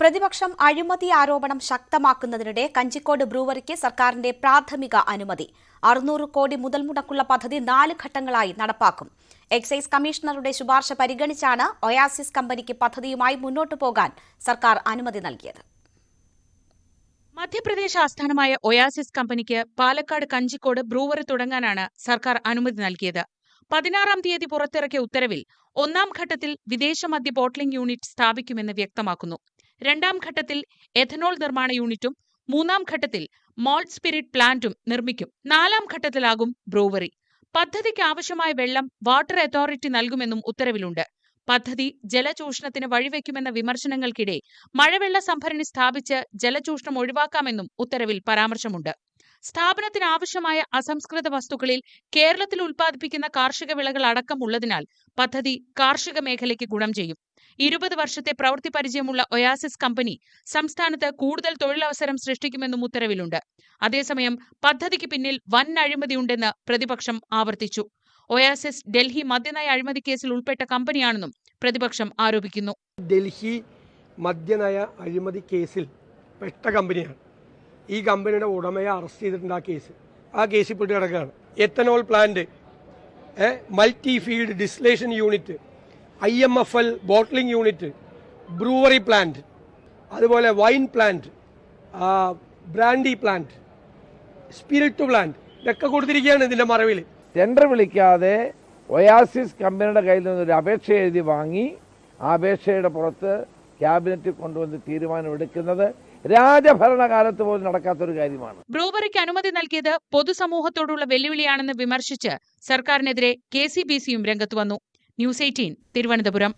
പ്രതിപക്ഷം അഴിമതി ആരോപണം ശക്തമാക്കുന്നതിനിടെ കഞ്ചിക്കോട് ബ്രൂവറിക്ക് സർക്കാരിന്റെ പ്രാഥമിക അനുമതി 600 കോടി മുതൽ മുടക്കുള്ള പദ്ധതി 4 ഘട്ടങ്ങളായി നടപ്പാക്കും. എക്സൈസ് കമ്മീഷണറുടെ ശുപാർശ പരിഗണിച്ചാണ് ഒയാസിസ് കമ്പനിക്ക് പദ്ധതിയുമായി മുന്നോട്ടു പോകാൻ സർക്കാർ അനുമതി നൽകിയത്. മധ്യപ്രദേശ് ആസ്ഥാനമായ ഒയാസിസ് കമ്പനിക്ക് പാലക്കാട് കഞ്ചിക്കോട് ബ്രൂവറി തുടങ്ങാനാണ് സർക്കാർ അനുമതി നൽകിയത്. 16-ാം തീയതി പുറത്തിറക്കിയ ഉത്തരവിൽ 1-ാം ഘട്ടത്തിൽ വിദേശ മദ്യ ബോട്ട്ലിംഗ് യൂണിറ്റ് സ്ഥാപിക്കുമെന്ന് വ്യക്തമാക്കുന്നു. 2-ാം ഘട്ടത്തിൽ എഥനോൾ നിർമ്മാണ യൂണിറ്റും 3-ാം ഘട്ടത്തിൽ മോൾട്ട് സ്പിരിറ്റ് പ്ലാന്റും നിർമ്മിക്കും. 4-ാം ഘട്ടത്തിലാകും ബ്രൂവറി. പദ്ധതിക്ക് ആവശ്യമായ വെള്ളം വാട്ടർ അതോറിറ്റി നൽകുമെന്നും ഉത്തരവിലുണ്ട്. പദ്ധതി ജലചൂഷണത്തിന് വഴിവെക്കുമെന്ന വിമർശനങ്ങൾക്കിടെ മഴവെള്ള സംഭരണി സ്ഥാപിച്ച് ജലചൂഷണം ഒഴിവാക്കാമെന്നും ഉത്തരവിൽ പരാമർശമുണ്ട്. സ്ഥാപനത്തിന് ആവശ്യമായ അസംസ്കൃത വസ്തുക്കളിൽ കേരളത്തിൽ ഉൽപ്പാദിപ്പിക്കുന്ന കാർഷിക വിളകൾ അടക്കമുള്ളതിനാൽ പദ്ധതി കാർഷിക മേഖലയ്ക്ക് ഗുണം ചെയ്യും. 20 വർഷത്തെ പ്രവൃത്തി പരിചയമുള്ള ഒയാസിസ് കമ്പനി സംസ്ഥാനത്ത് കൂടുതൽ തൊഴിലവസരം സൃഷ്ടിക്കുമെന്നും ഉത്തരവിലുണ്ട്. അതേസമയം പദ്ധതിക്ക് പിന്നിൽ വൻ അഴിമതിയുണ്ടെന്ന് പ്രതിപക്ഷം ആവർത്തിച്ചു. ഒയാസിസ് ഡൽഹി മദ്യനയ അഴിമതി കേസിൽ ഉൾപ്പെട്ട കമ്പനിയാണെന്നും പ്രതിപക്ഷം ആരോപിക്കുന്നു. ഡൽഹി മദ്യനയ അഴിമതി കേസിൽ പെട്ട കമ്പനിയാണ്. ഈ കമ്പനിയുടെ ഉടമയെ അറസ്റ്റ് ചെയ്തിട്ടുണ്ട്. ആ കേസിൽ പെട്ട് കിടക്കുകയാണ്. Ethanol plant, multi field distillation unit, IMFL bottling unit, brewery plant, അതുപോലെ wine plant, brandy plant, spirit plant, ഇതൊക്കെ കൊടുത്തിരിക്കുകയാണ് ഇതിന്റെ മറവിൽ. ടെൻഡർ വിളിക്കാതെ ഒയാസിസ് കമ്പനിയുടെ കയ്യിൽ നിന്നൊരു അപേക്ഷ എഴുതി വാങ്ങി ആ അപേക്ഷയുടെ പുറത്ത് ക്യാബിനറ്റിൽ കൊണ്ടുവന്ന് തീരുമാനമെടുക്കുന്നത് രാജഭരണകാലത്ത് പോലും നടക്കാത്തൊരു കാര്യമാണ്. ബ്രൂവറിക്ക് അനുമതി നൽകിയത് പൊതുസമൂഹത്തോടുള്ള വെല്ലുവിളിയാണെന്ന് വിമർശിച്ച് സർക്കാരിനെതിരെ KCBCയും രംഗത്ത് വന്നു. ന്യൂസ് 18 തിരുവനന്തപുരം.